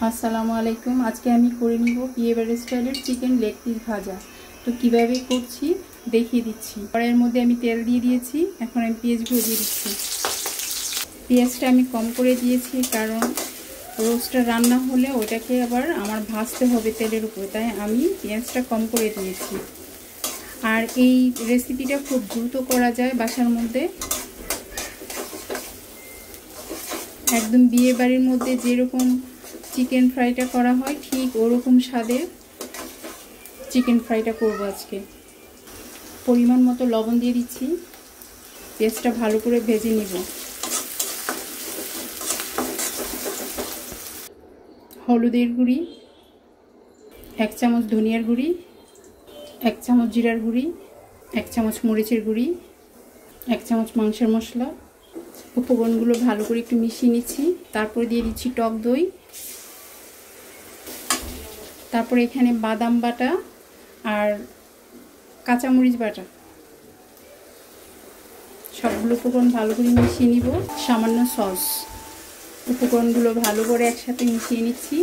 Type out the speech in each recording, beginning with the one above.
আসসালামু আলাইকুম। আজকে আমি করে নিব বিয়ে বাড়ি স্টাইলের চিকেন লেগ পিস ভাজা। তো কিভাবে করছি দেখিয়ে দিচ্ছি। কড়াইয়ের মধ্যে আমি তেল দিয়ে দিয়েছি, এখন আমি পেঁয়াজগুলো দিয়ে দিচ্ছি। পেঁয়াজটা আমি কম করে দিয়েছি কারণ রোস্টটা রান্না হলে ওটাকে আবার আমার ভাজতে হবে তেলের উপরে, তাই আমি পেঁয়াজটা কম করে দিয়েছি। আর এই রেসিপিটা খুব দ্রুত করা যায় বাসার মধ্যে, একদম বিয়ে বাড়ির মধ্যে যেরকম চিকেন ফ্রাইটা করা হয় ঠিক ওরকম স্বাদের চিকেন ফ্রাইটা করব আজকে। পরিমাণ মতো লবণ দিয়ে দিচ্ছি, পেঁয়াজটা ভালো করে ভেজে নিব। হলুদের গুঁড়ি 1 চামচ, ধনিয়ার গুঁড়ি 1 চামচ, জিরার গুঁড়ি 1 চামচ, মরিচের গুঁড়ি 1 চামচ, মাংসের মশলা। উপকরণগুলো ভালো করে একটু মিশিয়ে নিচ্ছি। তারপর দিয়ে দিচ্ছি টক দই, তারপর এখানে বাদাম বাটা আর কাঁচামরিচ বাটা, সবগুলো উপকরণ ভালো করে মিশিয়ে নিব। সামান্য সস, উপকরণগুলো ভালো করে একসাথে মিশিয়ে নিচ্ছি।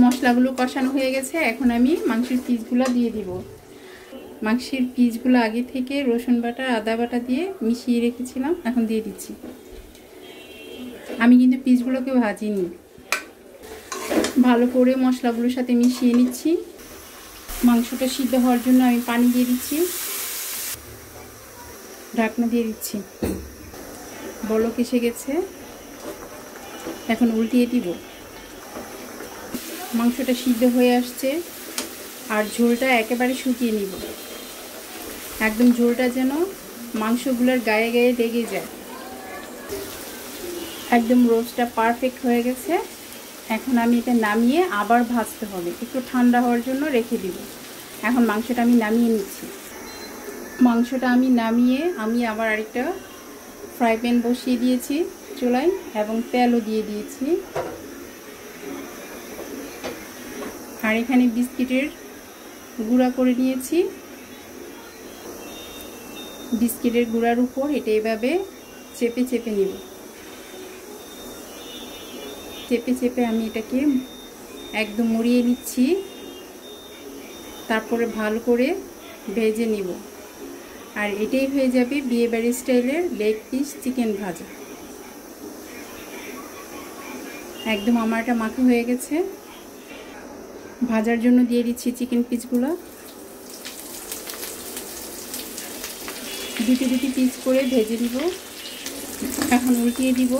মশলাগুলো কষানো হয়ে গেছে, এখন আমি মাংসের পিসগুলো দিয়ে দিব। মাংসের পিসগুলো আগে থেকে রসুন বাটা আদা বাটা দিয়ে মিশিয়ে রেখেছিলাম, এখন দিয়ে দিচ্ছি। আমি কিন্তু পিসগুলোকে ভাজিনি, ভালো করে মশলাগুলোর সাথে মিশিয়ে নিচ্ছি। মাংসটা সিদ্ধ হওয়ার জন্য আমি পানি দিয়ে দিচ্ছি, ঢাকনা দিয়ে দিচ্ছি। বলক এসে গেছে, এখন উল্টিয়ে দিব। মাংসটা সিদ্ধ হয়ে আসছে আর ঝোলটা একেবারে শুকিয়ে নিব, একদম ঝোলটা যেন মাংসগুলোর গায়ে গায়ে লেগে যায়। একদম রোস্টটা পারফেক্ট হয়ে গেছে। এখন আমি এটা নামিয়ে আবার ভাজতে হবে, একটু ঠান্ডা হওয়ার জন্য রেখে দিব। এখন মাংসটা আমি নামিয়ে নিচ্ছি। মাংসটা আমি নামিয়ে আমি আবার আরেকটা ফ্রাই প্যান বসিয়ে দিয়েছি চুলায় এবং তেলও দিয়ে দিয়েছি। আর এখানে বিস্কিটের গুঁড়া করে নিয়েছি। বিস্কিটের গুঁড়ার উপর এটা এভাবে চেপে চেপে নেব। চেপে চেপে আমি এটাকে একদম মুড়িয়ে নিচ্ছি, তারপরে ভালো করে ভেজে নিব। আর এটাই হয়ে যাবে বিয়েবাড়ি স্টাইলের লেগ পিস চিকেন ভাজা। একদম আমার এটা মাখা হয়ে গেছে। ভাজার জন্য দিয়ে দিচ্ছি চিকেন পিসগুলো, দুটি দুটি পিস করে ভেজে দিব। এখন উল্টিয়ে দিব।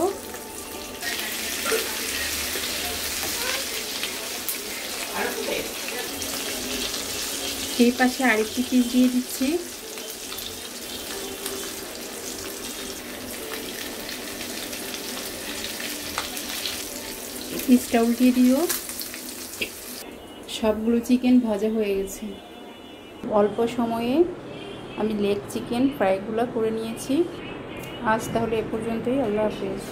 এই পাশে আরেকটি পিস দিয়ে দিচ্ছি। পিসটা উল্টিয়ে দিও। সবগুলো চিকেন ভাজা হয়ে গেছে। অল্প সময়ে আমি লেগ চিকেন ফ্রাইগুলো করে নিয়েছি। আজ তাহলে এ পর্যন্তই। আল্লাহ হাফেজ।